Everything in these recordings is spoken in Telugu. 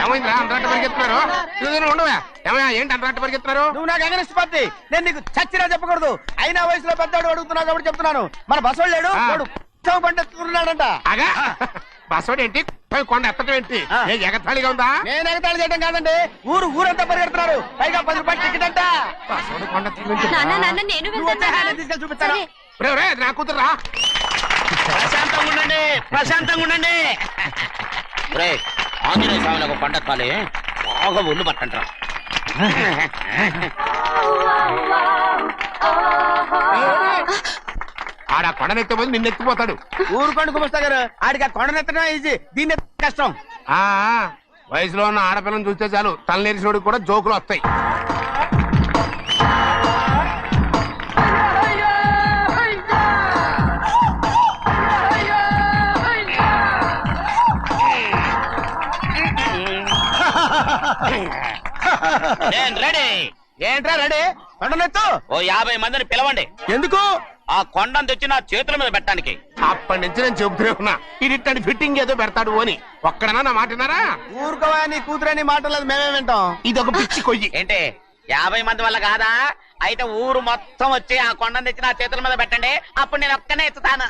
ఏమైందిరా అంతరాట పరిగెత్తున్నారు? ఉండవా ఏమయ్యా, ఏంటి అంతరాట పరిగెత్తున్నారు? నువ్వు నాకు అగనిస్ట్ పార్టీ, నేను నీకు చచ్చినా చెప్పకూడదు. అయినా వయసులో పెద్దవాడు అడుగుతున్నావు కాబట్టి చెప్తున్నాను. మన బసవాడు లేడు, వాడు పండిస్తున్నాడంట. అగా బసవాడు ఏంటి, కొండ ఎత్తడం ఏంటి? ఎగతాళిగా ఉందా? నేను ఎగతాళి చేయడం కాదండి, ఊరంతా పరిగెడుతున్నారు. పైగా 10 రూపాయలు టికెట్ అంట. బసవాడు కొండ తీసుకెళ్ళి చూపిస్తాను. నా కూతురా. ప్రశాంతంగా ఉండండి, ప్రశాంతంగా ఉండండి. ఆంజనేయ స్వామిని ఒక పండగ కాలే బాగా ఒళ్ళు పట్టంటారా. ఆడ కొండనెత్తిపోయి నిన్నెత్తిపోతాడు. ఊరుకోండి కుమస్తా గారు, ఆడికి ఆ కొండనెత్తడం ఈజీ, దీన్ని కష్టం. వయసులో ఉన్న ఆడపిల్లని చూస్తే చాలు తలనేరిసినోడికి కూడా జోకులు వస్తాయి. ఏంట్రా రెడీ? కొండనెత్తు. ఓ 50 మందిని పిలవండి. ఎందుకు? ఆ కొండను తెచ్చి నా చేతుల మీద పెట్టడానికి. అప్పటి నుంచి నేను చెబుతూనే ఉన్నా, ఇది ఫిట్టింగ్ ఏదో పెడతాడు అని. ఒక్కడనా నా మాటనారా? ఊరుకోవా, నీ కూతురని మాటలేదు, మేమే వింటాం. ఇది ఒక పిచ్చి కొయ్యి. ఏంటి 50 మంది వల్ల కాదా? అయితే ఊరు మొత్తం వచ్చి ఆ కొండను తెచ్చి నా చేతుల మీద పెట్టండి, అప్పుడు నేను ఒక్కనే ఎత్తుతాను.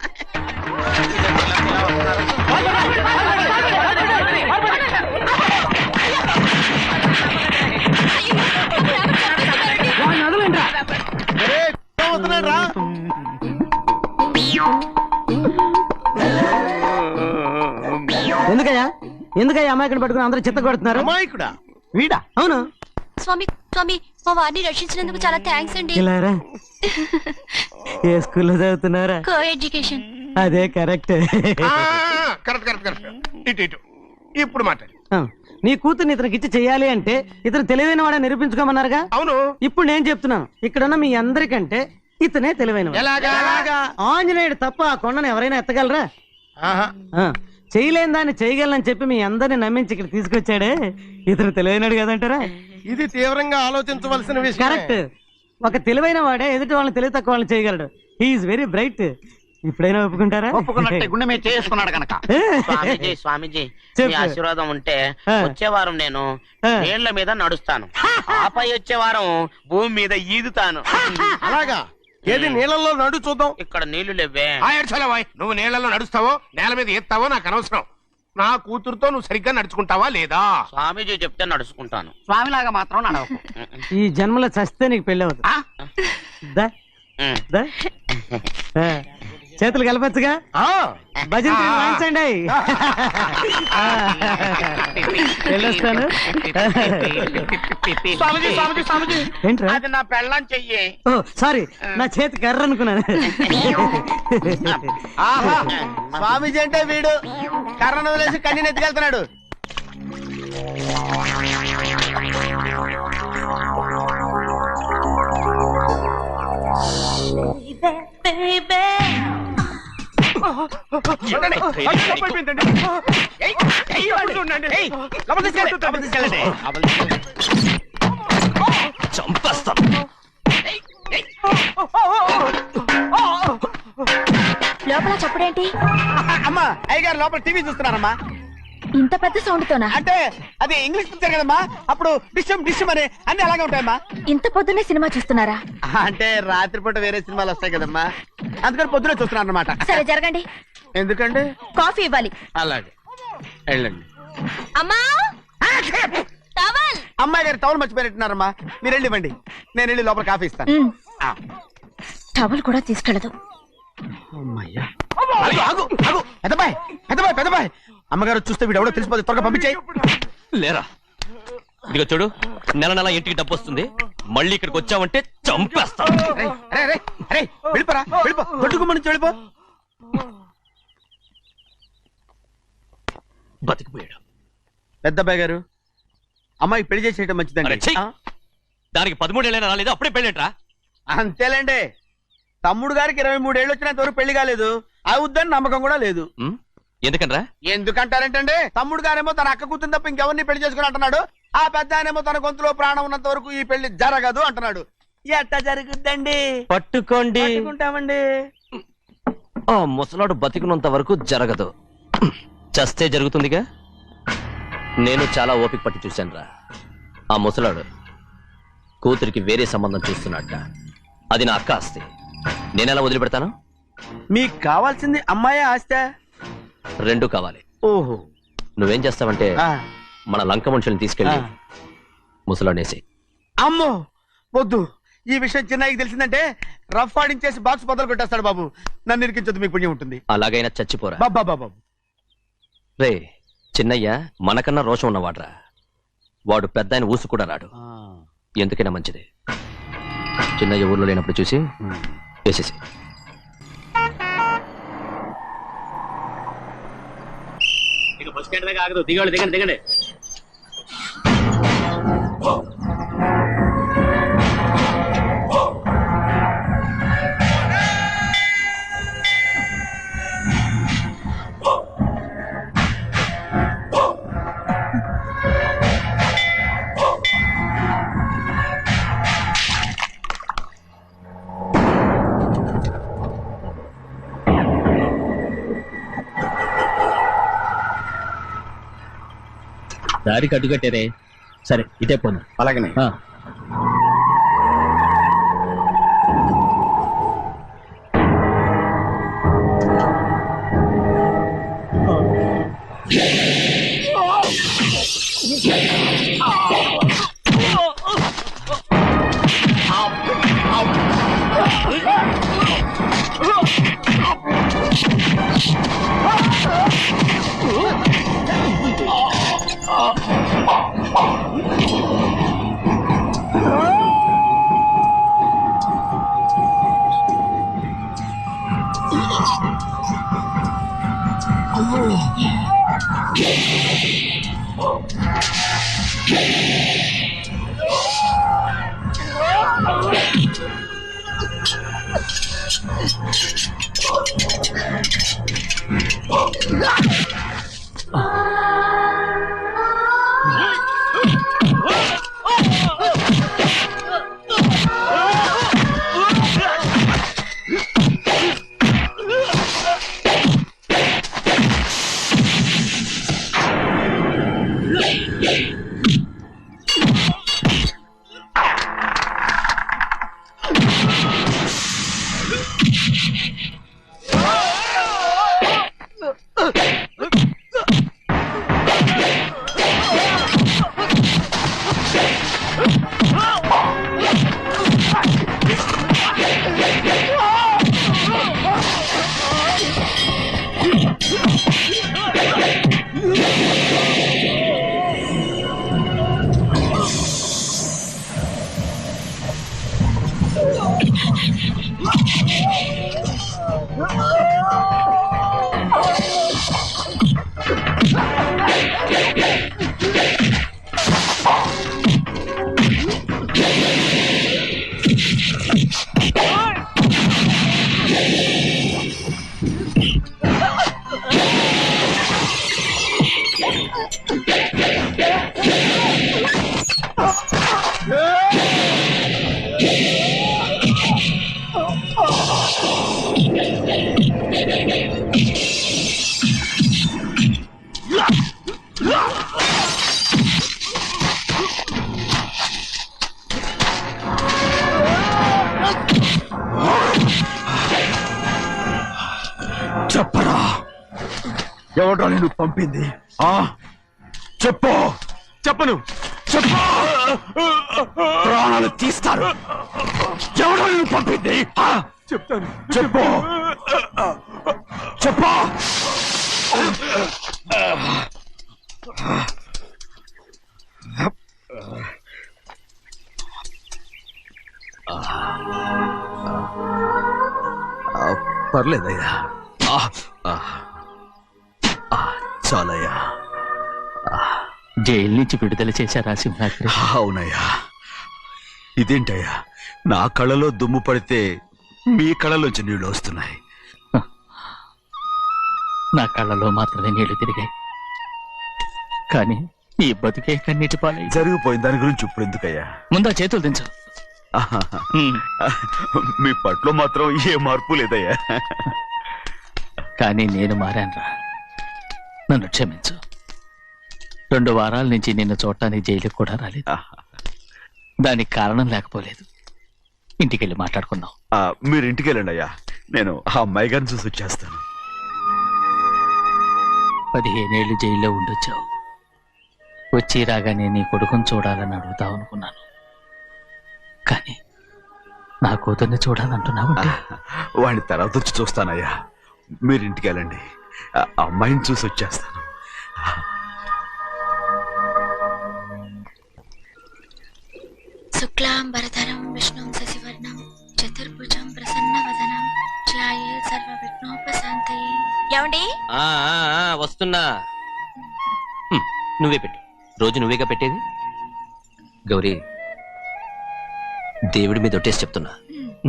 ఎందుకయ్యా అమాయకుని పట్టుకుని అందరూ చిత్త కొడుతున్నారు? అమాయకుడా? వీడా? అవును. స్వామి స్వామి, మా వారిని రక్షించినందుకు చాలా థ్యాంక్స్ అండి. ఇలారా, ఏ స్కూల్లో చదువుతున్నారా? Co education. అదే కరెక్ట్. ఇటు ఇప్పుడు మాట్లాడు. నీ కూతుర్ని ఇతనికి ఇచ్చి చెయ్యాలి అంటే ఇతను తెలివైన వాడని నిరూపించుకోమన్నారుగా. అవును. ఇప్పుడు నేను చెప్తున్నాను, ఇక్కడున్న మీ అందరికంటే ఇతనే తెలివైన. ఆంజనేయుడు తప్ప ఆ కొండను ఎవరైనా ఎత్తగలరా? చేయలేని దాన్ని చేయగలనని చెప్పి మీ అందరిని నమ్మించి ఇక్కడ తీసుకొచ్చాడే, ఇతను తెలివైనడు కదంటారా? ఇది తీవ్రంగా ఆలోచించవలసిన విషయం. కరెక్ట్. ఒక తెలివైన వాడే ఎదుటి వాళ్ళని తెలివి తక్కువ వాళ్ళని చేయగలడు. He's very bright. ఇప్పుడైనా ఒప్పుకుంటారా? ఒప్పుకున్నట్టే, గుండె మీద చేసుకున్నాడు కనుక. స్వామీజీ మీ ఆశీర్వాదం ఉంటే వచ్చే వారం నేను నీళ్ల మీద నడుస్తాను, ఆపై వచ్చే వారం భూమి మీద ఈదుతాను. అలాగా? ఏది నీళ్ళల్లో నడు చూద్దాం. ఇక్కడ నీళ్లు లేవే. నువ్వు నీళ్లలో నడుస్తావో నేల మీద ఎత్తావో నాకు అనవసరం. నా కూతురుతో నువ్వు సరిగ్గా నడుచుకుంటావా లేదా? స్వామీజీ చెప్తే నడుచుకుంటాను, స్వామిలాగా మాత్రం నడవకు. ఈ జన్మలో చస్తే నీకు పెళ్ళి అవుతుంది. చేతులు కలపచ్చుగా, భజన వాయించండి. వెళ్ళొస్తాను. ఏంట్రా? అది నా పెళ్ళం చెయ్యి. ఓ సారీ, నా చేతి కర్ర అనుకున్నాను. స్వామీజీ అంటే వీడు కర్రను వదిలేసి కన్నీని ఎత్తుకెళ్తున్నాడు. లోపల చప్పుడేంటి? అమ్మా, అయ్యగారు లోపల టీవీ చూస్తున్నారమ్మా. ఇంత పెద్ద సౌండ్ తోనా? అంటే అది ఇంగ్లీష్ పిక్చర్ కదమ్మా, అప్పుడు డిషమ్ డిషమ్ అని అన్ని అలాగే ఉంటాయమ్మా. ఇంత పొద్దున్నే సినిమా చూస్తున్నారా? అంటే రాత్రిపూట వేరే సినిమాలు వస్తాయి కదమ్మా, అందుకని పొద్దునే చూస్తున్నాను అనమాట. సరే జరగండి. ఎందుకండి? కాఫీ ఇవ్వాలి. అలాగే వెళ్ళండి. అమ్మా, టవల్. అమ్మాయి గారు టవల్ మర్చిపోయినట్టున్నారమ్మా, మీరు వెళ్ళి ఇవ్వండి, నేను వెళ్ళి లోపల కాఫీ ఇస్తాను. టవల్ కూడా తీసుకెళ్ళదు. పెద్దబాయ్ పెద్దబాయ్ పెద్దబాయ్, అమ్మగారు చూస్తే వీడు ఎవడో తెలిసిపోతే త్వరగా పంపించేయి. లేరా, ఇదిగో చూడు, నెల నెల ఇంటికి డబ్బు వస్తుంది, మళ్ళీ ఇక్కడికి వచ్చావంటే చంపేస్తా. వెళ్ళిపోరా, వెళ్ళిపో, దొడ్డుకుమ్మ నుంచి వెళ్ళిపో. బతికిపోయాడు. పెద్దబాయ్ గారు, అమ్మాయి పెళ్లి చేసేయటం మంచిదండి. దానికి 13 ఏళ్ళైనా రాలేదు, అప్పుడే పెళ్ళేంట్రా? అంతేలేండి, తమ్ముడు గారికి 23 ఏళ్ళు వచ్చినంత వరకు పెళ్లి కాలేదు, అవుద్దని నమ్మకం కూడా లేదు. ఎందుకనరా? ఎందుకంటారేంటండి, తమ్ముడు గారేమో తన అక్క కూతురు తప్ప ఇంకెవరిని పెళ్లి చేసుకుని అంటున్నాడు, ఆ పెద్ద ఆయనేమో తన గొంతులో ప్రాణం ఉన్నంత వరకు ఈ పెళ్లి జరగదు అంటున్నాడు. ఎట్ట జరుగుద్దండి? పట్టుకోండి. పట్టుకుంటామండి. ఆ ముసలాడు బతికినంత వరకు జరగదు, చస్తే జరుగుతుందిగా. నేను చాలా ఓపిక పట్టి చూశాను రా. ఆ ముసలాడు కూతురికి వేరే సంబంధం చూస్తున్నట్ట. అది నా అక్క ఆస్తి, నేనెలా వదిలిపెడతాను? మీకు కావాల్సింది అమ్మాయి ఆస్తా? రెండు కావాలి. ఓహో. నువ్వేం చేస్తావంటే ఆ. మన లంక మనుషుల్ని తీసుకెళ్ళి ఆ. ముసలాడేసి. అమ్మో వద్దు, ఈ విషయం చిన్నయ్యకి తెలిసిందంటే రఫ్ ఆడించేసి బాక్స్ బదులు కొట్టేస్తాడు బాబు. నన్ను ఇరికించొద్దు, మీకు పుణ్యం ఉంటుంది. అలాగైనా చచ్చిపోరా. బాబా బాబు. రే చిన్నయ్య మనకన్నా రోషం ఉన్నవాడ్రా. వాడు పెద్ద ఆయన ఊసు కూడా రాడు. ఎందుకైనా మంచిది చిన్నయ్య ఊర్లో లేనప్పుడు చూసి వేసేసి. దిగండి దిగండి. దారికి అడ్డుకట్టారే. సరే ఇటే పోను. అలాగనే. చెప్పరా, ఎవడో నేను పంపింది? చెప్పు. చెప్పను. చెప్పు. ప్రాణాలు తీస్తారు. ఎవడో నేను పంపింది? చెప్తాను. చెప్పు. చెప్పు. పర్లేదయ్యా, చాలయ్యా. జైలు నుంచి విడుదల చేశారా సింహాద్రి? అవునయ్యా. ఇదేంటయ్యా, నా కళ్ళలో దుమ్ము పడితే మీ కళ్ళలోంచి నీళ్లు వస్తున్నాయి. నా కళ్ళలో మాత్రమే నీళ్లు తిరిగాయి, కానీ ఈ బతుకే కన్నీటి పాలై. జరిగిపోయిన దాని గురించి ఇప్పుడు ఎందుకయ్యా? ముందా చేతులు దించు. మీ పట్లో మాత్రం ఏ మార్పు లేదయ్యా. కానీ నేను మారానురా, నన్ను క్షమించు. 2 వారాల నుంచి నిన్ను చూడటానికి జైలుకి కూడా రాలేదు. దానికి కారణం లేకపోలేదు. ఇంటికెళ్ళి మాట్లాడుకుందాం. మీరు ఇంటికి వెళ్ళండి అయ్యా, నేను ఆ అమ్మాయి గారిని చూసి వచ్చేస్తాను. 15 ఏళ్ళు జైల్లో ఉండొచ్చావు. వచ్చి రాగానే నీ కొడుకుని చూడాలని అడుగుతావు అనుకున్నాను. కానీ నా కూతుర్ని చూడాలంటున్నావు. వాడిని తర్వాత వచ్చి చూస్తానయ్యా, మీరు ఇంటికి వెళ్ళండి, ఆ అమ్మాయిని చూసి వచ్చేస్తాను. శుక్లాంబరధరం విష్ణుం శశివర్ణం చతుర్భుజం ప్రసన్నవదనం ధ్యాయే సర్వవిఘ్నోపశాంతయే. ఏమండి? వస్తున్నా. నువ్వే పెట్టు. రోజు నువ్వేగా పెట్టేది. గౌరీ, దేవుడి మీద ఒట్టేసి చెప్తున్నా,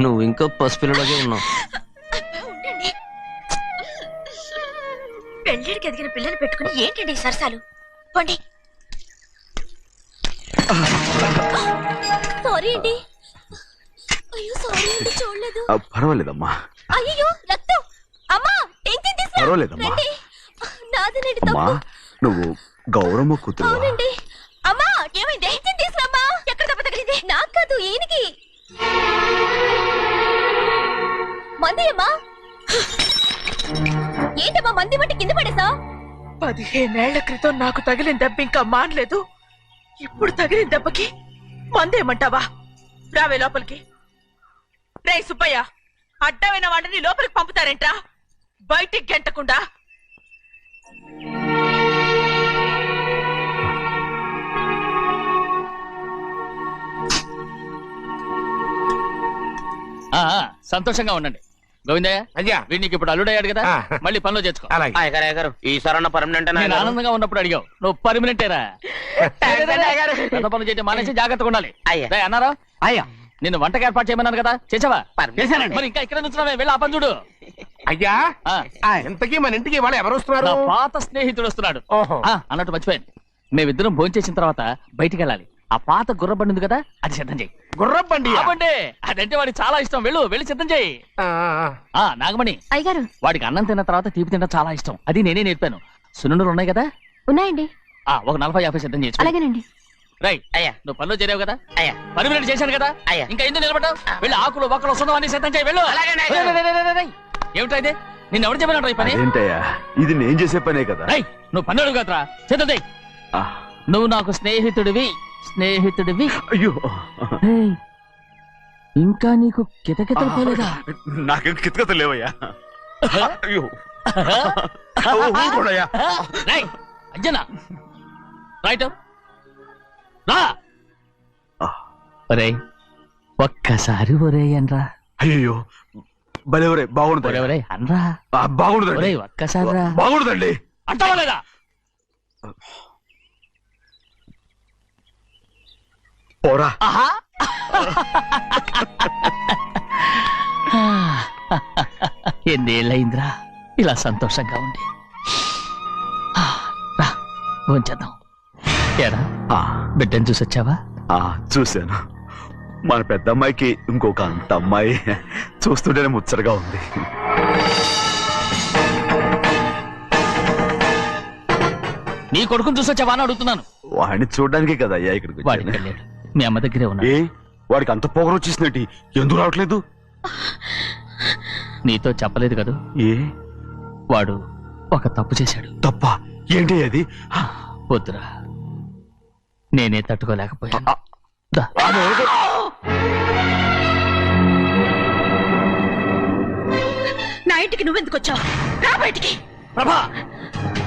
నువ్వు ఇంకా పసిపిల్లలాగే ఉన్నావు. ఉండండి. పెళ్ళిడికి ఎదిగిన పిల్లని పెట్టుకుని ఏంటండి సరసాలు? పోండి. సారీ అండి. అయ్యో సారీ అండి, చూడలేదు. పర్వాలేదమ్మా. అయ్యో రక్తం. అమ్మా టెన్షన్ తీసుకురా. పర్వాలేదమ్మా. రండి. నాదేనండి అమ్మా, తప్పు. నువ్వు గౌరమ్మ కూతురు. అవునండి. అమ్మా ఏమైంది? టెన్షన్ తీసుకురామ్మా. ఎక్కడ దెబ్బ తగిలింది? నాకు కాదు, ఈయనకి. మంది అమ్మా. ఏంటమ్మా మంది బట్టి కింద పడేసా? 15 ఏళ్ల క్రితం నాకు తగిలిన దెబ్బ ఇంకా మానలేదు. ఇప్పుడు తగిలిన దెబ్బకి మందేమంటావా? రావే లోపలికి. రే సుబ్బయ్య, అడ్డమైన వాడిని లోపలికి పంపుతారేంట్రా? బయటికి గెంటకుండా. సంతోషంగా ఉండండి. గోవిందయ్య, అయ్యా, వీడికి ఇప్పుడు అల్లుడయ్యాడు కదా, ఆ. మళ్ళీ పనిలో చేర్చుకో. అలాగే. అయ్యగారు ఈసారన్న పర్మనెంట్ నేను ఆనందంగా ఉన్నప్పుడు అడిగావు, నువ్వు పర్మనెంటేరా? పెద్ద పనులు చేయడం మానేసి జాగ్రత్తగా ఉండాలి. అయ్యా. రేయ్, అన్నారా? అయ్యా నిన్ను వంటకి ఏర్పాటు చేయమన్నాను కదా, చేసావా? చేశానండి. మరి ఇంకా ఇక్కడ నుంచున్నావే, వెళ్ళి ఆ పని చూడు. అయ్యా, ఆ, ఇంతకీ మన ఇంటికి ఇవాళ ఎవరు వస్తున్నారు? నా పాత స్నేహితుడు వస్తున్నాడు. ఓహో. అన్నట్టు మర్చిపోయాను, మేమిద్దరం భోంచేసిన తర్వాత బయటికి వెళ్ళాలి. ఆ పాత గుర్ర బండి ఉంది కదా, అది సిద్ధం చేయి. గుర్రబండి. బండి అదంటే వాడికి చాలా ఇష్టం. వెళ్ళి సిద్ధం చేయి. నాగమణి, అయ్యగారు వాడికి అన్నం తిన్న తర్వాత తీపి తినడం చాలా ఇష్టం. అది నేనే నేర్పాను. సున్నుండలు ఉన్నాయి కదా, ఉన్నాయండి. ఒక 40-50 సిద్ధం చేసి. అలాగేనండి. రైట్. అయ్యా. నువ్వు పనిలో చేరావు కదా, అయ్యా. పర్మినెంట్ చేశాను కదా, అయ్యా. ఇంకా ఎందుకు నిలబడ్డావు? వెళ్ళి ఆకులు బొక్కలు సున్నం అన్ని సిద్ధం చేయి. వెళ్ళు. అలాగేనండి. రేయ్, ఏమిటా ఇది? నిన్ను ఎవరు చెప్పినట్టు ఈ పని? ఏంటయ్యా, ఇది నేను చేసే పనే కదా. రేయ్, నువ్వు పని అడుగు కదరా, సిద్ధం చేయి. ఆ, నువ్వు నాకు స్నేహితుడివి. అయ్యో, ఏయ్, ఇంకా నీకు కితకితలు పోలేదా? నాకేం కితకత లేవయ్యా. అయ్యో, ఊరుకోడయ్యా. రేయ్, అంజనా, రైట్ రా. ఒరేయ్, ఒక్కసారి ఒరే అనరా. అయ్యో, భలేవరే, బాగుండదు. ఒరే అనరా. బాగుండదండి. ఒరేయ్, ఒక్కసారి రా. బాగుండదండి. అంటావా లేదా? పోరా. ఆహా. ఎన్నేళ్ళయిందిరా ఇలా సంతోషంగా ఉండి. రా, భోంచేద్దాం. ఏడా, ఆ, బిడ్డను చూసి వచ్చావా? చూశాను. మన పెద్ద అమ్మాయికి ఇంకొక అంత అమ్మాయి. చూస్తుంటేనే ముచ్చటగా ఉంది. నీ కొడుకుని చూసి వచ్చావా అని అడుగుతున్నాను. వాడిని చూడడానికే కదా అయ్యా ఇక్కడికి వాడికి వచ్చాను. వెళ్ళాడు, మీ అమ్మ దగ్గరే ఉన్నాడు. ఏ, వాడికి అంత పొగరు వచ్చేసినట్టు ఎందుకు రావట్లేదు? నీతో చెప్పలేదు కదూ, ఏ వాడు ఒక తప్పు చేశాడు. తప్ప ఏంటి అది? వద్దురా, నేనే తట్టుకోలేకపోయాను. దా. నా ఇంటికి నువ్వెందుకు వచ్చావు? రా బయటికి. ప్రభా,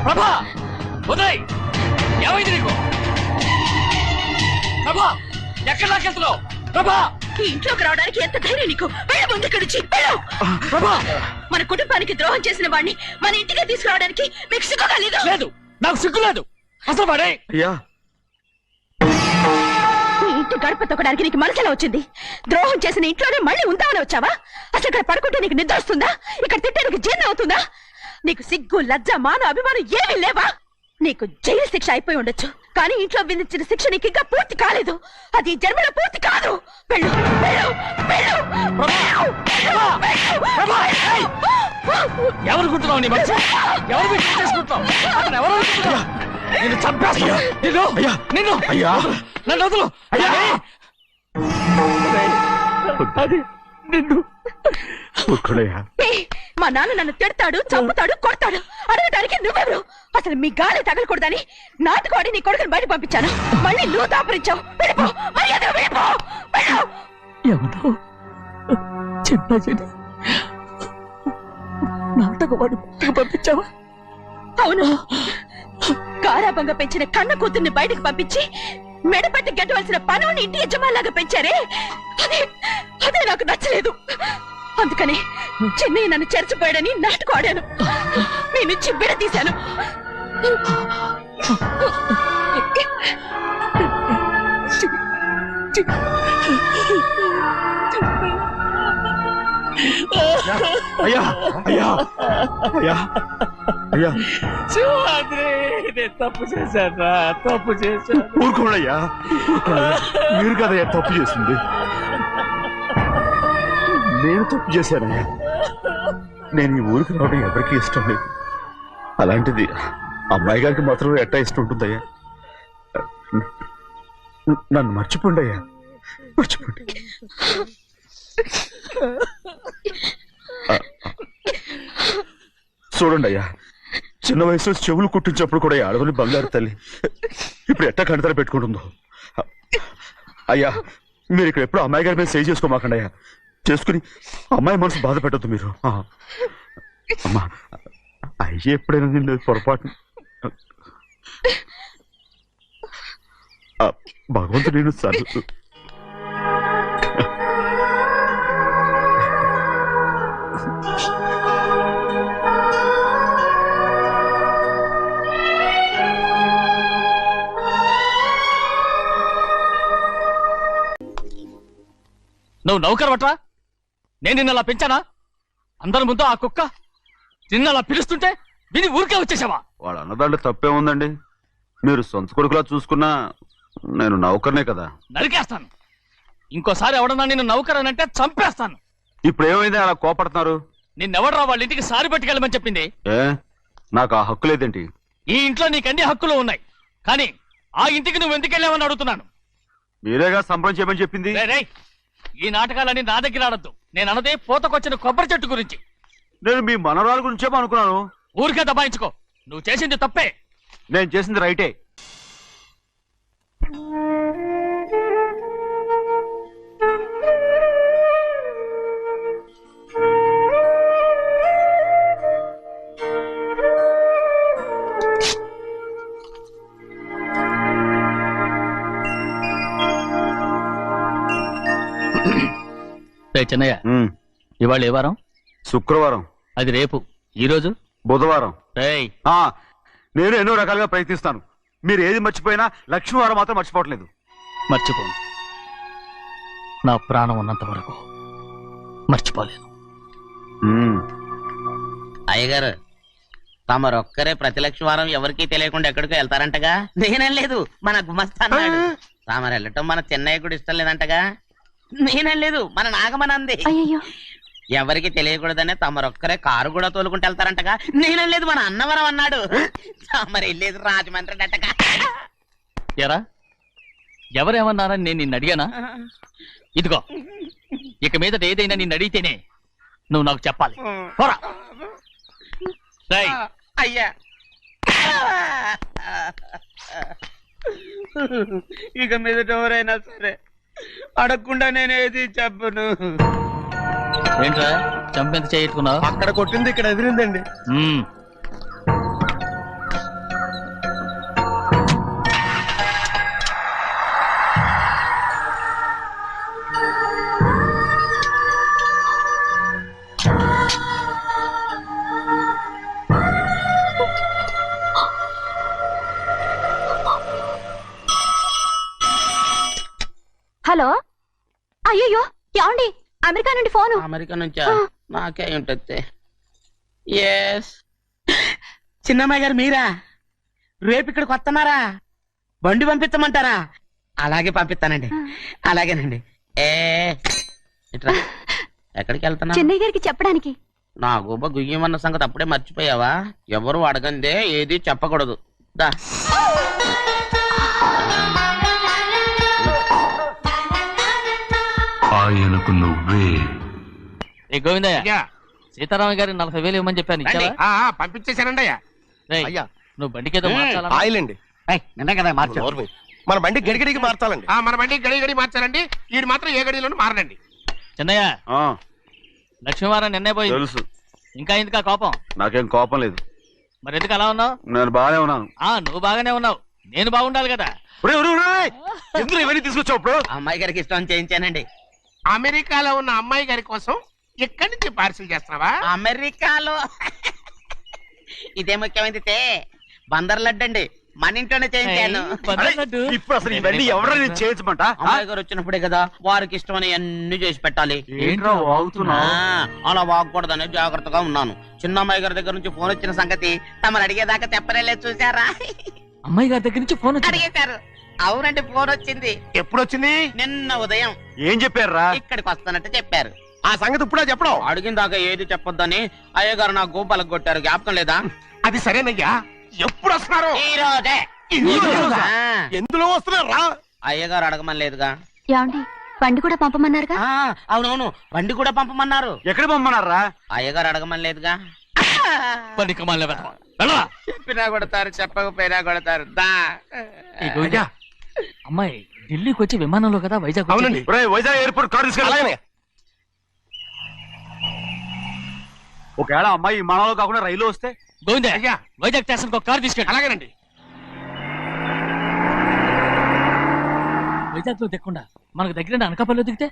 ప్రభా, ఉదయ్, ఏమైంది నీకు? ప్రభా, ఎక్కడ లాకెళ్తున్నావు? ప్రభా, ఈ ఇంట్లోకి రావడానికి ఎంత ధైర్యం నీకు? వెళ్ళ ముందు ఇక్కడి నుంచి వెళ్ళు. ప్రభా, మన కుటుంబానికి ద్రోహం చేసిన వాడిని మన ఇంటికి తీసుకురావడానికి మీకు సిగ్గుగా లేదు? లేదు, నాకు సిగ్గు లేదు అసలు. వాడే అయ్యా, ఈ ఇంటి గడప తొక్కడానికి నీకు మనసులో వచ్చింది. ద్రోహం చేసిన ఇంట్లోనే మళ్ళీ ఉందామని వచ్చావా? అసలు ఇక్కడ పడుకుంటే నీకు నిద్ర వస్తుందా? ఇక్కడ తిట్టడానికి జీర్ణం అవుతుందా? నీకు సిగ్గు, లజ్జ, మాన, అభిమానం ఏమీ లేవా? నీకు జైలు శిక్ష అయిపోయి ఉండొచ్చు, కానీ ఇంట్లో విధించిన శిక్ష నీకు ఇంకా పూర్తి కాలేదు. అది ఈ జన్మలో పూర్తి కాదు. వెళ్ళు, వెళ్ళు, వెళ్ళు, వెళ్ళు, వెళ్ళు, వెళ్ళు. ఎవరుకుంటున్నావు నీ మనిషి? ఎవరు మీరు చేసుకుంటున్నావు? అతను ఎవరు అనుకుంటున్నావు? నిన్ను చంపేస్తా. నిన్ను నన్ను వదులు. అది నిన్ను ఊరుకోడయ్యా. ఏయ్, మా నాన్న నన్ను తిడతాడు, చంపుతాడు, కొడతాడు. అడగటానికి నువ్వెవరు? అసలు మీ గాలి తగలకూడదని నాటుకోడి నీ కొడుకుని బయట పంపించాను. మళ్ళీ నువ్వు దాపరించావు. వెళ్ళిపో, మర్యాదగా వెళ్ళిపో, వెళ్ళు. ఎవరో చిన్న నాటకవాడు పంపించావా? అవును, గారాబంగా పెంచిన కన్న కూతుర్ని బయటకు పంపించి మెడపట్టి గెట్టవలసిన పనుని ఇంటి యజమానిలాగా పెంచారే, అదే నాకు నచ్చలేదు. అందుకని చెన్నై నన్ను చెరచిపోయాడని నాటకం ఆడాను. మీ నుంచి విడదీశాను. అయ్యా అయ్యా అయ్యా అయ్యా తప్పు చేశాను, తప్పు చేశాను. ఊరుకోడయ్యా. మీరు కదయ్యా తప్పు చేసింది. నేను తప్పు చేశానయ్యా. నేను ఈ ఊరికి రావడం ఎవరికి ఇష్టం లేదు. అలాంటిది అమ్మాయి గారికి మాత్రం ఎట్టా ఇష్టం ఉంటుందయ్యా. నన్ను మర్చిపోండి అయ్యా, మర్చిపోండి. చూడండి అయ్యా, చిన్న వయసులో చెవులు కుట్టించినప్పుడు కూడా అడవుని బంగారు తల్లి ఇప్పుడు ఎట్టా కణితలు పెట్టుకుంటుందో. అయ్యా, మీరు ఇక్కడ ఎప్పుడు అమ్మాయి గారి మీద సేవ్ చేసుకోమాకండి అయ్యా. చేసుకుని అమ్మాయి మనసు బాధ పెట్టద్దు మీరు. అమ్మా, అయ్యే ఎప్పుడైనా నేను పొరపాటు భగవంతుడు నేను సర్ నువ్వు నౌకరవట్రా? నేను నిన్న అలా పెంచానా? అందరి ముందు ఆ కుక్క నిన్న అలా పిలుస్తుంటే విని ఊరికే వచ్చేసావా? వాడు అన్నదాంట్లో తప్పే ఉందండి. మీరు సొంత కొడుకులా చూసుకున్నా నేను నౌకర్నే కదా. నరికేస్తాను. ఇంకోసారి ఎవడన్నా నిన్ను నౌకరనంటే చంపేస్తాను. ఇప్పుడు ఏమైంది అలా కోపడుతున్నారు? నిన్నెవడరా వాళ్ళ ఇంటికి సారి పట్టుకెళ్ళమని చెప్పింది? ఏ, నాకు ఆ హక్కు లేదేంటి? ఈ ఇంట్లో నీకు అన్ని హక్కులు ఉన్నాయి, కానీ ఆ ఇంటికి నువ్వు ఎందుకు వెళ్ళావని అడుగుతున్నాను. మీరేగా సంబరం చేయమని చెప్పింది. రేయ్, ఈ నాటకాలన్నీ నా దగ్గర ఆడద్దు. నేను అన్నదే పూతకొచ్చిన కొబ్బరి చెట్టు గురించి. నేను మీ మనవరాల గురించేమో అనుకున్నాను. ఊరికే దబాయించుకో. నువ్వు చేసింది తప్పే. నేను చేసింది రైటే. చిన్నయ్య, ఇవాళ ఏ వారం? శుక్రవారం. అది రేపు. ఈ రోజు బుధవారం. రేయ్, నేను ఎన్నో రకాలుగా ప్రయత్నిస్తాను. మీరు ఏది మర్చిపోయినా లక్ష్మీవారం మాత్రం మర్చిపోవట్లేదు. మర్చిపోను. నా ప్రాణం ఉన్నంత వరకు మర్చిపోలేను. అయ్యగారు, తమరొక్కరే ప్రతి లక్షవారం ఎవరికీ తెలియకుండా ఎక్కడికో వెళ్తారంటగా? నేనేం లేదు, మన గుమస్తా అన్నాడు. తామరు వెళ్ళటం మన చెన్నయ్య కూడా ఇష్టం లేదంటగా? నేనేం లేదు, మన నాగమనంది. ఎవరికి తెలియకూడదనే తమరొక్కరే కారు కూడా తోలుకుంటూ వెళ్తారంటగా? నేనేం లేదు, మన అన్నవరం అన్నాడు. తమరు వెళ్ళేది రాజమండ్రి అంటగా. ఎరా, ఎవరేమన్నారని నేను నిన్ను అడిగానా? ఇదిగో, ఇక మీదట ఏదైనా నిన్ను అడిగితేనే నువ్వు నాకు చెప్పాలి. పోరా. రేయ్, అయ్యా, ఇక మీదట ఎవరైనా సరే అడగకుండా నేనేది చెప్పను. ఏంట్రా చంపెంత చేయించుకున్నావు? అక్కడ కొట్టింది ఇక్కడ ఎదిరిందండి. హలో, అయ్యో ఏమండి, అమెరికా నుండి ఫోను. అమెరికా నుంచా? నాకే ఉంటుంది. ఎస్, చిన్నమ్మాయి గారు మీరా? రేపు ఇక్కడికి వస్తున్నారా? బండి పంపించమంటారా? అలాగే పంపిస్తానండి. అలాగేనండి. ఇట్రా, ఎక్కడికి వెళ్తున్నా? చెన్నై గారికి చెప్పడానికి. నా గుబ గుయ్యమన్న సంగతి అప్పుడే మర్చిపోయావా? ఎవరు అడగందే ఏది చెప్పకూడదు. దా ఆయనకు నువ్వే. ఏ గోవిందయ్య, అయ్యా సీతారామ గారి 40,000 ఇవ్వమని చెప్పాను, ఇచ్చావా? పంపించేశానండి అయ్యా. రేయ్, అయ్యా. నువ్వు బండికేదో మార్చాలా? ఆయిల్ అండి నిన్న కదా మార్చారు. మన బండి గడిగడికి మార్చాలండి. మన బండి గడి గడి మార్చాలండి. వీడు మాత్రం ఏ గడిలోనూ మారనండి. చిన్నయ్య, ఆ, లక్ష్మీవారం నిన్నే పోయింది, తెలుసు. ఇంకా ఎందుకా కోపం? నాకేం కోపం లేదు, మరి ఎందుకు అలా ఉన్నావు? నేను బాగానే ఉన్నాను. నువ్వు బాగానే ఉన్నావు, నేను బాగుండాలి కదా. ఎందుకు ఇవన్నీ తీసుకొచ్చావు ఇప్పుడు? అమ్మాయి గారికి ఇష్టం చేయించానండి. అమెరికాలో ఉన్న అమ్మాయి గారి కోసం ఎక్కడి నుంచి పార్సిల్ చేస్తున్నావా? అమెరికాలో ఇదే ముఖ్యమైనది తే బందర్ లడ్డు అండి, మన ఇంట్లోనే చేయించాను. బదలడ్డు. ఇప్పుడు అసలు ఇవన్నీ ఎవరైనా చేయించమంట? అమ్మాయి గారు వచ్చినప్పుడే కదా వారికి ఇష్టమని అన్ని చేసి పెట్టాలి. ఏంట్రా వాగుతున్నా? అలా వాగకూడదని జాగ్రత్తగా ఉన్నాను. చిన్న అమ్మాయి గారి దగ్గర నుంచి ఫోన్ వచ్చిన సంగతి తమరు అడిగేదాకా చెప్పలేదు, చూసారా? అమ్మాయి గారి దగ్గర నుంచి ఫోన్ వచ్చింది. అడిగేశారు. అవునండి, ఫోన్ వచ్చింది ఎప్పుడు వచ్చింది? నిన్న ఉదయం. ఏం చెప్పారా? ఇక్కడికి వస్తానంటే చెప్పారు. ఆ సంగతి ఇప్పుడే చెప్పడం. అడిగిన దాకా ఏది చెప్పొద్దని అయ్యగారు నా గోపాలకు కొట్టారు, జ్ఞాపకం లేదా? అది సరేనయ్యా, ఎప్పుడు వస్తున్నారు? ఈ రోజే. ఆ, ఎందులో వస్తున్నారా? అయ్యగారు అడగమని లేదుగా. ఏమండి బండి కూడా పంపమన్నారుగా? అవునవును, బండి కూడా పంపమన్నారు. ఎక్కడ పొమ్మన్నారా? అయ్యగారు అడగమని లేదుగా. పనికి మాలిన వెధవ. వెళ్ళరా. చెప్పినా కొడతారు, చెప్పకపోయినా కొడతారు. దా ఏ గోవింద, అమ్మాయి ఢిల్లీకి వచ్చి విమానంలో కదా వైజాగ్ అవునండి. వచ్చింది. వైజాగ్ ఎయిర్పోర్ట్ కార్ తీసుకెళ్ళి. ఒకవేళ అమ్మాయి విమానంలో కాకుండా రైలు వస్తే? గోవింద, అయ్యా. వైజాగ్ స్టేషన్ ఒక కార్ తీసుకెళ్ళి. అలాగేనండి. వైజాగ్ లో దిక్కుండా మనకు దగ్గర అనకాపల్లిలో దిగితే?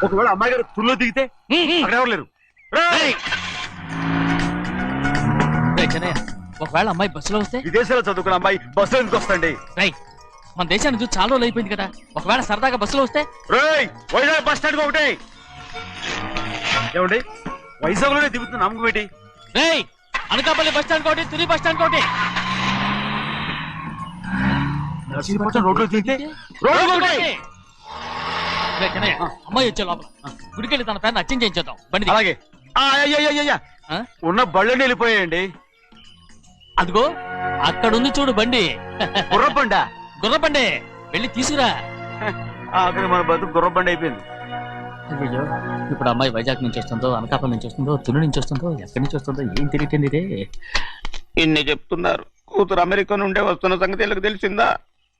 ఒకవేళ అమ్మాయి గారు తుల్లో దిగితే? అక్కడ ఎవరు లేరు. రేయ్ చెన్నయ్య, ఒకవేళ అమ్మాయి బస్సులో వస్తే? విదేశాల్లో చదువుకున్న అమ్మాయి బస్సులో ఎందుకు వస్తండి? రై, మన దేశాన్ని చూసి చాలా రోజులు అయిపోయింది కదా, ఒకవేళ సరదాగా బస్సులో వస్తే? రేయ్, వైజాగ్ బస్ స్టాండ్ ఒకటి. ఏమండి, వైజాగ్ లోనే దిగుతున్న నమ్మకం ఏంటి? రేయ్, అనకాపల్లి బస్ స్టాండ్ కోటి, తుని బస్ స్టాండ్ కోటి. నర్సీపట్నం రోడ్లో దిగితే రోడ్డు ఒకటి. రేయ్ చెన్నయ్య, అమ్మాయి వచ్చే లోపల గుడికెళ్ళి తన పేరుని అచ్చం చేయించేద్దాం. బండి అలాగే. ఆ? ఉన్న బళ్ళని వెళ్ళిపోయాయండి. అదిగో అక్కడుంది చూడు బండి. గుర్రబండ. గుర్రబండి, వెళ్ళి తీసుకురా. అక్కడ మన బతుకు గుర్రబండ అయిపోయింది. అయ్యో, ఇప్పుడు అమ్మాయి వైజాగ్ నుంచి వస్తుందో, అనకాపల్లి నుంచి వస్తుందో, తుని నుంచి వస్తుందో, ఎక్కడి నుంచి వస్తుందో ఏం తెలియటండి రే. ఇన్ని చెప్తున్నారు, కూతురు అమెరికా నుండే వస్తున్న సంగతి వీళ్ళకి తెలిసిందా?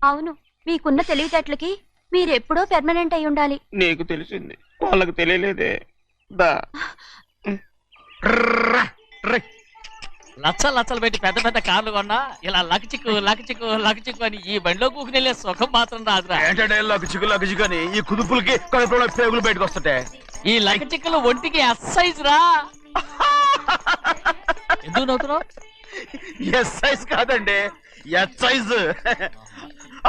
అవును, మీకున్న తెలివితేటలకి మీరెప్పుడో పెర్మనెంట్ అయి ఉండాలి. నీకు తెలిసింది, వాళ్ళకి తెలియలేదే. దా లచ్చలు పెట్టి పెద్ద పెద్ద కార్లు కొన్నా ఇలా లకచిక్కు అని ఈ బండిలో కూకుని వెళ్ళే సుఖం మాత్రం రాదురా. ఏంటంటే లగ్గు అని ఈ కుదుపులకి కడుపులో పేగులు బయటకు వస్తుంటే ఈ లకచిక్కులు ఒంటికి ఎక్సైజ్ రా. ఎందుకు నవ్వుతున్నావు? ఎస్ సైజ్ కాదండి, ఎస్ సైజ్.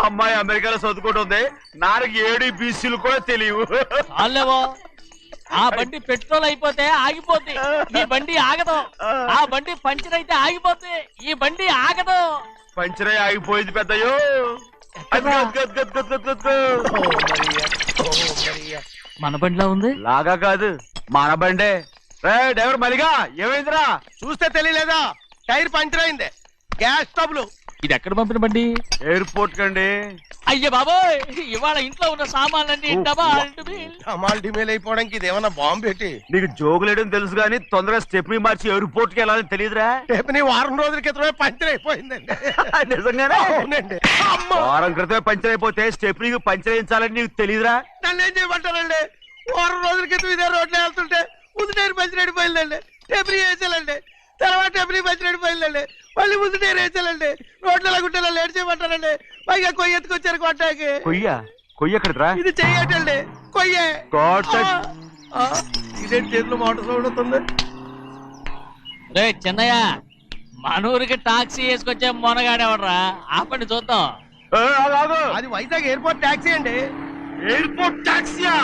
అమ్మాయి అమెరికాలో చదువుకుంటుంది, నాకు 7 బీసీలు కూడా తెలియవు. చాలేవో, ఆ బండి పెట్రోల్ అయిపోతే ఆగిపోద్ది, ఈ బండి ఆగదు. ఆ బండి పంచర్ అయితే ఆగిపోద్ది, ఈ బండి ఆగదు. పంచరే ఆగిపోయింది పెద్దయ్యో. మన బండిలా ఉంది. లాగా కాదు, మన బండే. డ్రైవర్ మలిగా ఏమైందిరా? చూస్తే తెలియలేదా? టైర్ పంచర్ అయింది. గ్యాస్ స్టవ్లు. ఇది ఎక్కడ పంపిన బండి? ఎయిర్పోర్ట్ కండి. అయ్య బాబోయ్, ఇవాళ ఇంట్లో ఉన్న సామాన్లన్నీ డబాల్ అమాల్ డిమేల్ అయిపోవడానికి ఇదేమన్నా బాంబు పెట్టి. నీకు జోగులేయడం తెలుసు కానీ తొందరగా స్టెప్ని మార్చి ఎయిర్పోర్ట్ కి వెళ్ళాలని తెలియదురా? రేపు వారం రోజుల క్రితమే పంచర్ అయిపోయిందండి. నిజంగానే? అవునండి. వారం క్రితమే పంచర్ అయిపోతే స్టెప్నీకి పంచర్ వేయించాలని నీకు తెలియదురా? నన్ను ఏం చేయమంటారండి? వారం రోజుల క్రితం ఇదే రోడ్లో వెళ్తుంటే ముందు టైర్ పంచర్ అయిపోయిందండి. టెబ్రీ వేసాలండి, తర్వాత టెబ్రీ పంచర్ అయిపోయిందండి, మళ్ళీ ముందు టైర్ వేసాలండి. రోడ్లు ఎలాగుంటే లేట్ చేయమంటారండి. పైగా కొయ్య ఎత్తుకొచ్చారు కొట్టాకి. కొయ్య ఎక్కడిరా? ఇది చెయ్యటండి, కొయ్యే. ఇదే చేతిలో మోటార్ సౌండ్ అవుతుంది. రే చిన్నయ్య, మనూరికి టాక్సీ వేసుకొచ్చే మొనగాడేవడరా, ఆపండి చూద్దాం. అది వైజాగ్ ఎయిర్పోర్ట్ టాక్సీ అండి. ఎయిర్పోర్ట్ టాక్సీయా?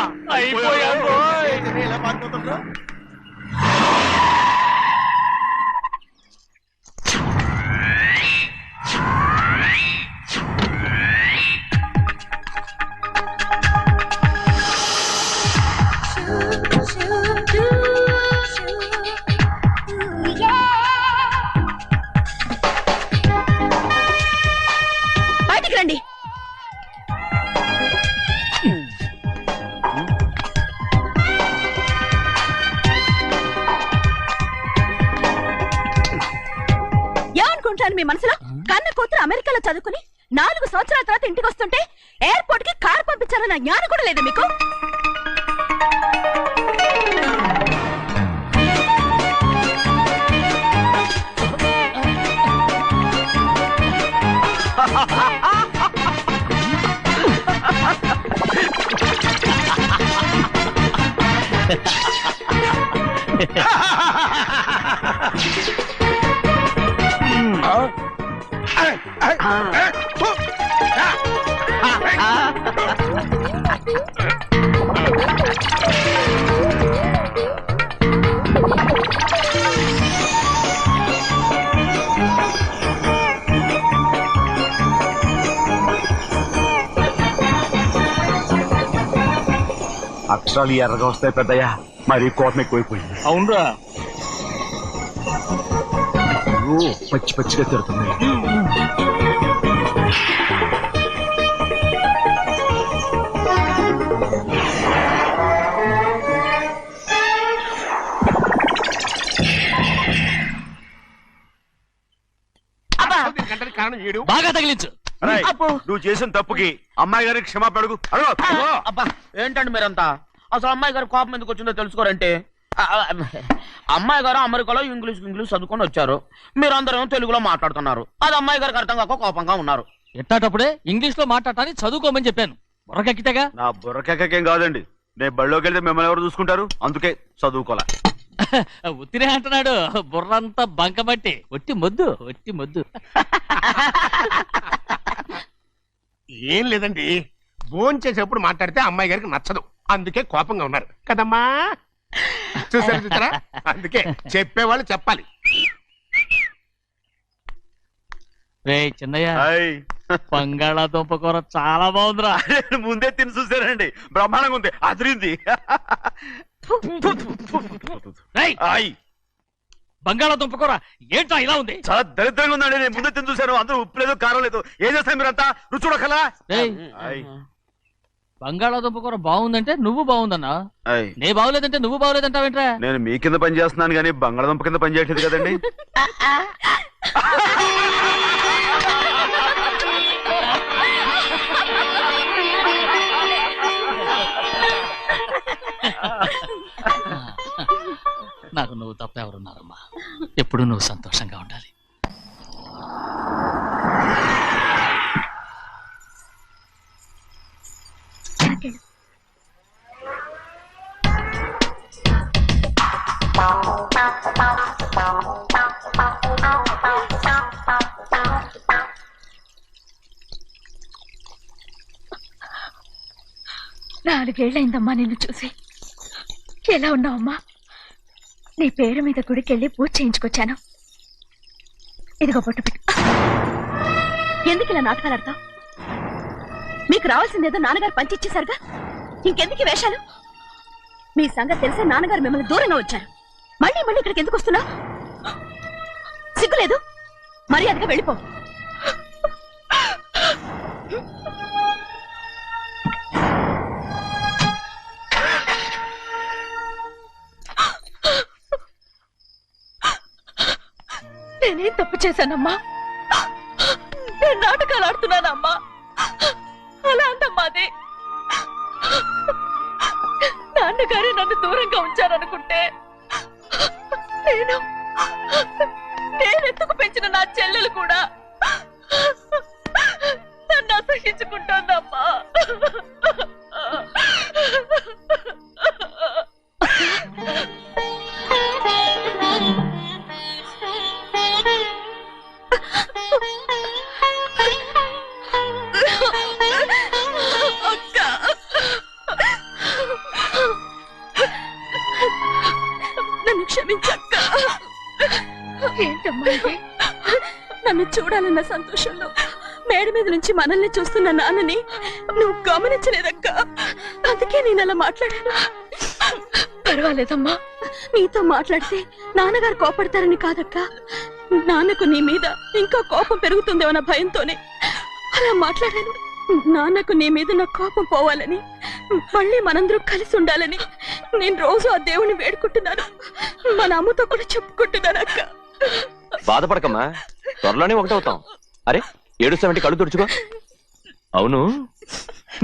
ఇలా పారిపోతుండ్రు. తీసుకురండి. ఏమనుకుంటాను మీ మనసులో? కన్న కూతురు అమెరికాలో చదువుకుని 4 సంవత్సరాల తర్వాత ఇంటికి వస్తుంటే ఎయిర్పోర్ట్ కి కారు పంపించాలన్న జ్ఞానం కూడా లేదు మీకు. అక్షరాలు ఎర్రగా వస్తాయి పెద్దయ్యా, మరి కోపం ఎక్కువైపోయింది. అవునరా, పచ్చి పచ్చిగా తిడుతుంది. గంటకి కారణం ఏడు. బాగా తగిలించు. అరేయ్, నువ్వు చేసిన తప్పుకి అమ్మాయి గారికి క్షమాపణ అడుగు. అడుగు. అబ్బా ఏంటండి మీరంతా? అసలు అమ్మాయి గారు కోపం ఎందుకు వచ్చిందో తెలుసుకోరంటే, అమ్మాయి గారు అమెరికాలో ఇంగ్లీష్ చదువుకొని వచ్చారు, మీరందరూ తెలుగులో మాట్లాడుతున్నారు. అది అమ్మాయి గారికి అర్థం కాక కోపంగా ఉన్నారు. ఎట్టాటప్పుడే ఇంగ్లీష్ లో మాట్లాడటానికి చదువుకోమని చెప్పాను. బుర్రకెక్కితేగా. నా బుర్రకెక్కకేం కాదండి, నేను బళ్ళోకి వెళ్తే మిమ్మల్ని ఎవరు చూసుకుంటారు, అందుకే చదువుకోలే. ఉత్తిరే అంటున్నాడు. బుర్రంతా బంకబట్టి ఒట్టి మొద్దు. ఏం లేదండి, భోంచేసేప్పుడు మాట్లాడితే అమ్మాయి గారికి నచ్చదు, అందుకే కోపంగా ఉన్నారు కదమ్మా. చూసారా, అందుకే చెప్పేవాళ్ళు చెప్పాలి. రే చిన్నయ్య, హాయ్. బంగాళాదుంప కూర చాలా బాగుందిరా. ముందే తిని చూసానండి, బ్రహ్మాండంగా ఉంది, అదిరింది. రేయ్, హాయ్. బంగాళాదుంప కూర ఏంట్రా ఇలా ఉంది? చాలా దరిద్రంగా ఉందండి, నేను ముందే తిని చూశాను, అందరూ ఉప్పు లేదు కారం లేదు. ఏం చేస్తారు మీరంతా? రుచి చూడకలా. రేయ్, బంగాళాదుంప కూర బాగుందంటే నువ్వు బాగుందన్నా, నే బాగులేదంటే నువ్వు బాగులేదంటావేంట్రా? నేను మీ కింద పని చేస్తున్నాను కానీ బంగాళదుంప కింద పని చేయట్లేదు కదండి. నాకు నువ్వు తప్ప ఎవరున్నారమ్మా? ఎప్పుడు నువ్వు సంతోషంగా ఉండాలి. నాలుగేళ్లైందమ్మా నిన్ను చూసి. ఎలా ఉన్నావమ్మా? నీ పేరు మీద గుడికెళ్ళి పూజ చేయించుకొచ్చాను. ఇదిగో బొట్టు పెట్టు. ఎందుకు ఇలా నాటకాలు ఆడతావు? మీకు రావాల్సిందేదో నాన్నగారు పంచిచ్చేశారుగా, ఇంకెందుకు వేషాలు? మీ సంగతి తెలిసే నాన్నగారు మిమ్మల్ని దూరంగా వచ్చారు. మళ్ళీ ఇక్కడికి ఎందుకు వస్తున్నావు? సిగ్గులేదు? మర్యాదగా వెళ్ళిపో. నేనేం తప్పు చేశానమ్మా? నేను నాటకాలు ఆడుతున్నానమ్మా. అలా అంటమ్మా అది. నాన్నగారే నన్ను దూరంగా ఉంచారనుకుంటే నేనెందుకు పెంచిన నా చెల్లెలు కూడా నన్ను అసహించుకుంటోందమ్మా. నన్ను క్షమించక్క. ఏంటమ్మా ఇది? నన్ను చూడాలన్న సంతోషంలో మేడ మీద నుంచి మనల్ని చూస్తున్న నాన్నని నువ్వు గమనించలేదక్క. అందుకే నేను అలా మాట్లాడాను. పర్వాలేదమ్మా, నీతో మాట్లాడితే నాన్నగారు కోపడతారని కాదక్క. నాన్నకు నీ మీద ఇంకా కోపం పెరుగుతుందేమన్న భయంతోనే అలా మాట్లాడాను. నాన్నకు నీ మీద నా కోపం పోవాలని, మళ్ళీ మనందరం కలిసి ఉండాలని నేను రోజు ఆ దేవుని వేడుకుంటున్నాను. మన అమ్మతో కూడా చెప్పుకుంటున్నాను అక్క. బాధపడకమ్మా, త్వరలోనే ఒకటవుతాం. అరే ఏడుస్తామంటే కళ్ళు తుడుచుకో. అవును,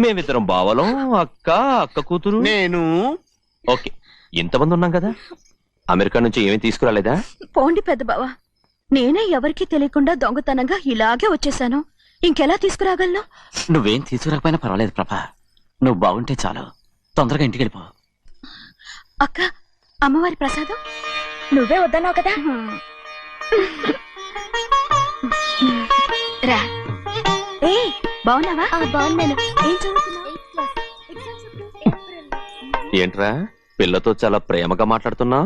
మేమిద్దరం బావలం, అక్క కూతురు నేను. ఓకే, ఇంతమంది ఉన్నాం కదా. అమెరికా నుంచి ఏమీ తీసుకురాలేదా? పోండి పెద్ద బావ, నేనే ఎవరికీ తెలియకుండా దొంగతనంగా ఇలాగే వచ్చేసాను. ఇంకెలా తీసుకురాగలను? నువ్వేం తీసుకురాకపోయినా పర్వాలేదు ప్రభా, నువ్వు బాగుంటే చాలు. తొందరగా ఇంటికి వెళ్ళిపో. అక్క, అమ్మవారి ప్రసాదం నువ్వే వద్దన్నావు కదా. రా. ఏ బాగున్నావా? బాగున్నాను. ఏం చదువుతున్నావు? ఏంట్రా పిల్లతో చాలా ప్రేమగా మాట్లాడుతున్నా?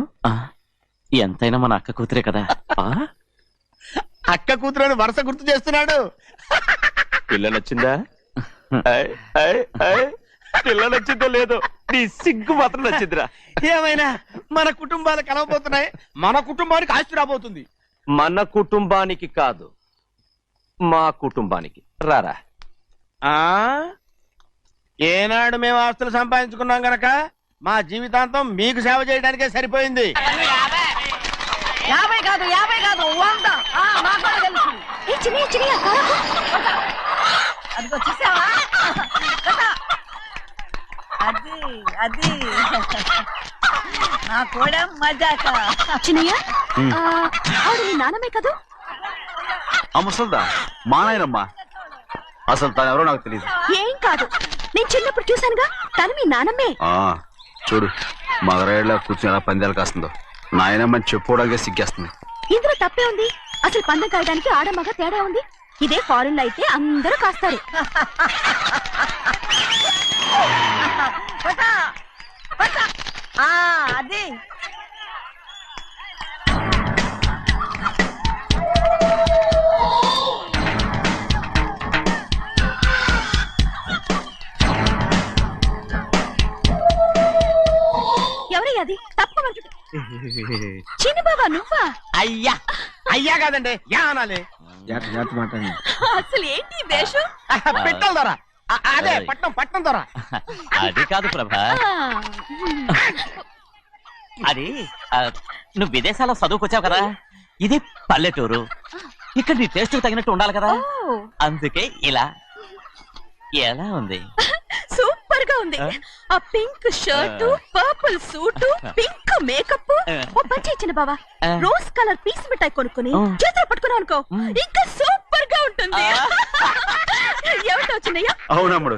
ఎంతైనా మన అక్క కూతురే కదా. అక్క కూతురని వరుస గుర్తు చేస్తున్నాడు. పిల్ల నచ్చిందా? పిల్ల నచ్చిందో లేదో, నీ సిగ్గు మాత్రం నచ్చిందిరా. ఏమైనా మన కుటుంబాలు కలవబోతున్నాయి, మన కుటుంబానికి ఆస్తి రాబోతుంది. మన కుటుంబానికి కాదు, మా కుటుంబానికి. రారా. ఏనాడు మేము ఆస్తులు సంపాదించుకున్నాం గనక మా జీవితాంతం మీకు సేవ చేయడానికే సరిపోయింది. 50 కాదు 100. అదిగో చూసావా? అది నా కూడా మజాక. చిన్నయ్య, ఆవిడ నీ నాన్నమే కదా? ముసల్దా మా నాయనమ్మా, అసలు తను ఎవరో నాకు తెలియదు. ఏం కాదు, నేను చిన్నప్పుడు చూశానుగా, తను మీ నాన్నమే. చూడు మగరాయిలా కూర్చుని ఎలా పందాలు కాస్తుందో. నాయనమ్మని చెప్పుకోవడానికి సిగ్గేస్తుంది. ఇందులో తప్పే ఉంది? అసలు పందెం కాయడానికి ఆడమగ తేడా ఉంది. ఇదే ఫారెన్ లో అయితే అందరూ కాస్తారు. అది ఎవరయ్యది? తప్పమంటు చిన్ని బాబా, నువ్వా? అయ్యా అయ్యా కాదండి, యా అనాలి. అసలు ఏంటి వేషం? పెట్టాలి దొర. అదే పట్నం దొర. అది కాదు ప్రభా, అది నువ్వు విదేశాల్లో చదువుకొచ్చావు కదా, ఇది పల్లెటూరు. ఇక్కడ నీ టేస్ట్ తగినట్టు ఉండాలి కదా, అందుకే ఇలా. ఎలా ఉంది? సూపర్ గా ఉంది. ఆ pink shirt, purple suit, pink makeup. ఓ పని ఇచ్చిన బావా, రోజ్ కలర్ పీస్ మిఠాయి కొనుక్కుని చేతిలో పట్టుకున్నావు అనుకో, ఇంకా సూపర్ గా ఉంటుంది. ఏమిటో చిన్నయ్య? అవునమ్ముడు,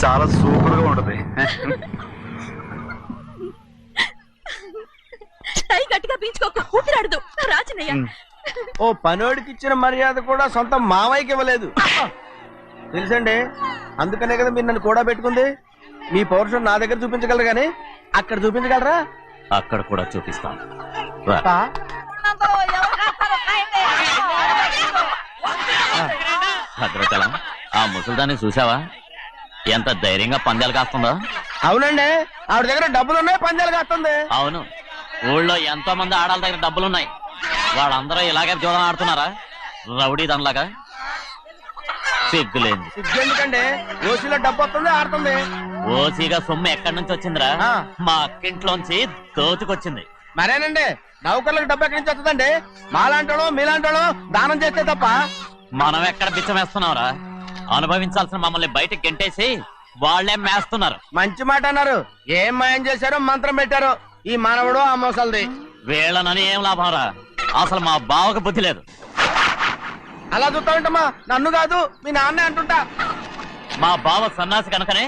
చాలా సూపర్ గా ఉంటది. టై గట్టిగా పీంచుకోకు, ఊపిరాడదు. రాచినయ్య, ఓ పనోడికి ఇచ్చిన మర్యాద కూడా సొంత మావయ్యకి ఇవ్వలేదు తెలుసండి. అందుకనే కదా మీరు నన్ను కూడా పెట్టుకుంది. మీ పౌరుషం నా దగ్గర చూపించగలరు గానీ అక్కడ చూపించగలరా? అక్కడ కూడా చూపిస్తాం. భద్రచలం, ఆ ముసల్దాన్ని చూసావా? ఎంత ధైర్యంగా పందాలు కాస్తుందో. అవునండి, ఆవిడ దగ్గర డబ్బులున్నాయి, పందాలు కాస్తుంది. అవును, ఊళ్ళో ఎంతో మంది ఆడాళ్ళ దగ్గర డబ్బులున్నాయి. వాళ్ళందరూ ఇలాగే జోదం ఆడుతున్నారా? రౌడీ దానిలాగా. సిగ్గులేంది. ఎందుకండి, ఓసీలో డబ్బు వస్తుంది, ఆడుతుంది. ఓసీగా సొమ్ము ఎక్కడి నుంచి వచ్చిందిరా? మా అక్కింట్లోంచి దోచుకొచ్చింది. మరేనండి, నౌకర్లకు డబ్బు ఎక్కడి నుంచి వస్తుందండి? మాలాంటోళ్ళు మీలాంటోళ్ళు దానం చేస్తే తప్ప. మనం ఎక్కడ బిచ్చం వేస్తున్నావురా? అనుభవించాల్సిన మమ్మల్ని బయటకు గెంటేసి వాళ్లే మేస్తున్నారు. మంచి మాట అన్నారు. ఏం మాయం చేశారో మంత్రం పెట్టారో ఈ మానవుడు ఆ మోసల్ది. వీళ్ళనని ఏం లాభంరా? అసలు మా బావకు బుద్ధి లేదు. అలా చూస్తా ఉంటామా? నన్ను కాదు, మీ నాన్నే అంటుంటా. మా బావ సన్నాసి కనుకనే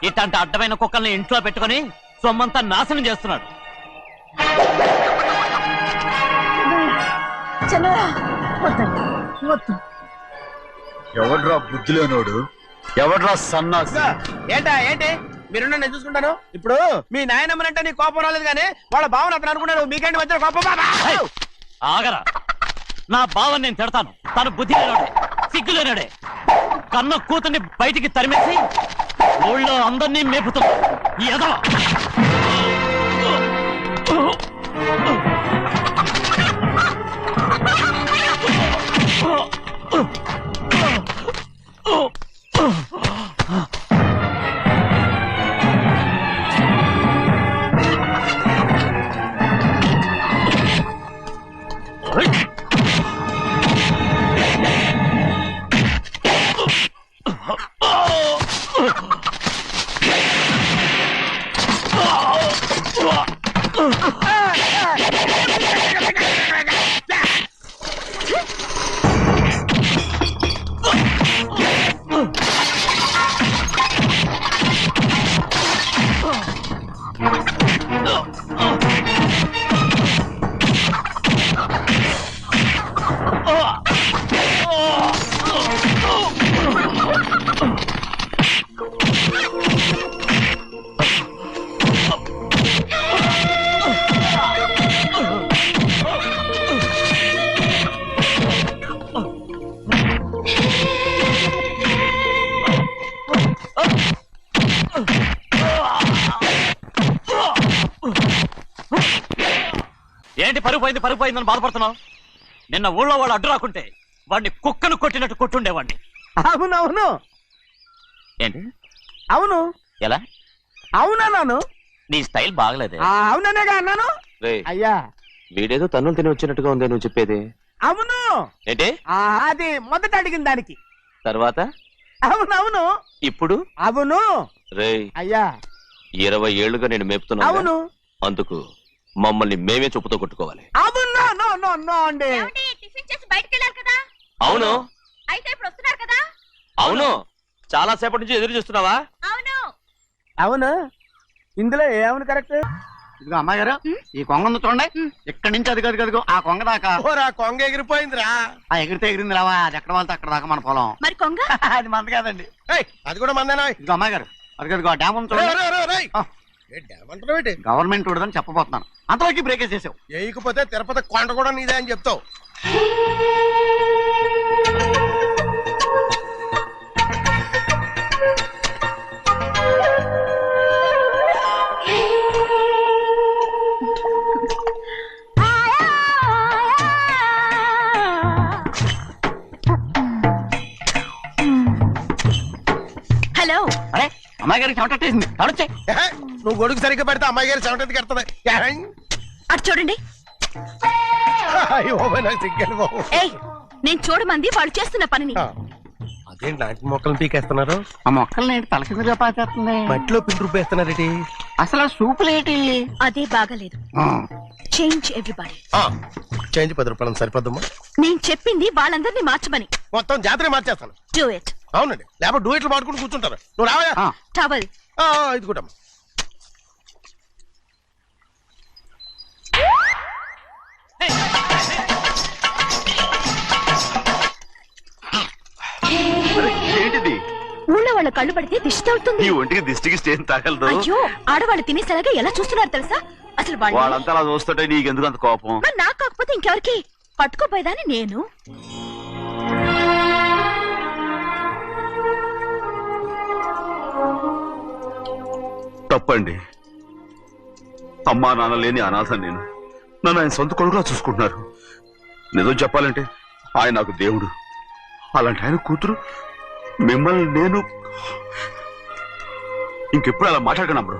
ఇట్లాంటి అడ్డమైన కుక్కల్ని ఇంట్లో పెట్టుకుని సొమ్మంతా నాశనం చేస్తున్నాడు. ఎవడ్రా బుద్ధిలోనోడు? ఎవడ్రా సన్నాసి? ఏంటి మీరు నేను చూసుకుంటాను. ఇప్పుడు మీ నాయనమ్మనంటే నీ కోపం రాలేదు కానీ వాళ్ళ బావన అతను అనుకున్నాడు. మీకేంటి మధ్య కోపం? ఆగరా, నా బావని నేను తిడతాను. తను బుద్ధి లేనాడే, సిగ్గు లేనాడే. కన్న కూతుర్ని బయటికి తరిమేసి ఊళ్ళో అందరినీ మేపుతున్నా. ఎదవ పరుగు పోయిందని బాధపడుతున్నావు? నిన్న ఊళ్ళో వాళ్ళు అడ్డు రాకుంటే వాడిని కుక్కను కొట్టినట్టు కొట్టుండేవాడిని. అవునవును ఏంటి? అవును ఎలా? అవునన్నాను. నీ స్టైల్ బాగలేదే. అవుననేగా అన్నాను. అయ్యా వీడేదో తన్నులు తిని వచ్చినట్టుగా ఉంది నువ్వు చెప్పేది. అవును ఏంటి? అది మొదట అడిగిన దానికి. తర్వాత అవునవును. ఇప్పుడు అవును. రే అయ్యా 20 ఏళ్లుగా నేను మేపుతున్నా. అవును. అందుకు మమ్మల్ని మేమే చెప్పుతో కొట్టుకోవాలి. అవును నో నో నో అండి. టిఫిన్ చేసి బయటికి వెళ్ళారు కదా? అవును. అయితే ఇప్పుడు వస్తున్నారు కదా? అవును. చాలా సేపటి నుంచి ఎదురు చూస్తున్నావా? అవును. అవును. ఇందులో ఏమవును కరెక్ట్? ఇదిగో అమ్మాయి గారు, ఈ కొంగ ఉంది చూడండి. ఇక్కడి నుంచి అది కదుగు ఆ కొంగ దాకా. ఓరా కొంగ ఎగిరిపోయిందిరా. ఆ ఎగిరితే ఎగిరింది రావా, అది ఎక్కడ వాళ్ళతో అక్కడ దాకా మన పొలం. మరి కొంగ? అది మంద కాదండి. అది కూడా మందేనా? ఇదిగో అమ్మాయి గారు, అది కదుగు ఆ డ్యామ్ ఉంది చూడండి. గవర్నమెంట్ ఉండదని చెప్పబోతున్నాను, అంతలోకి బ్రేక్ వేసేసావు. వేయకపోతే తిరుపతి కొండ కూడా నీదే అని చెప్తావు. హలో. అరే అమ్మాయి గారికి చెమటేసింది, తడొచ్చే. నువ్వు గొడుగు సరిగ్గా పెడితే అమ్మాయి గారి చెమటకి ఎడుతుంది. అటు చూడండి. ఏయ్, నేను చూడమంది వాళ్ళు చేస్తున్న పనిని. అదేంటి లాంటి మొక్కలు పీకేస్తున్నారు? ఆ మొక్కల్ని ఏంటి తల కిందగా పాచేస్తుంది? మట్టిలో పిండి రూపేస్తున్నారేటి? అసలు ఆ సూపులేటి? అదే బాగలేదు. Change everybody. చేంజ్ 10 రూపాయలు సరిపోద్దమ్మా. నేను చెప్పింది వాళ్ళందరినీ మార్చమని. మొత్తం జాతర మార్చేస్తాను. Do it. అవునండి, లేకపోతే డూయిట్లు పాడుకుంటూ కూర్చుంటారు. నువ్వు రావా? టవల్. ఇది కూడా ఏంటిది? ఊళ్ళో వాళ్ళ కళ్ళు పడితే దిష్టి తగులుతుంది. ఈ ఒంటికి దిష్టికి స్టేన్ తగలదు. అయ్యో, ఆడవాళ్ళు తినేసరిగా ఎలా చూస్తున్నారు తెలుసా? అసలు వాళ్ళంతా అలా చూస్తుంటే నీకెందుకు అంత కోపం? మరి నాకు కాకపోతే ఇంకెవరికి? పట్టుకోపోయేదాన్ని నేను. తప్పండి. అమ్మా నాన్న లేని అనాథ నేను. నన్ను ఆయన సొంత కొడుకులా చూసుకుంటున్నారు. నిజం చెప్పాలంటే ఆయన నాకు దేవుడు. అలాంటి ఆయన కూతురు మిమ్మల్ని నేను ఇంకెప్పుడు అలా మాట్లాడగలను బ్రో.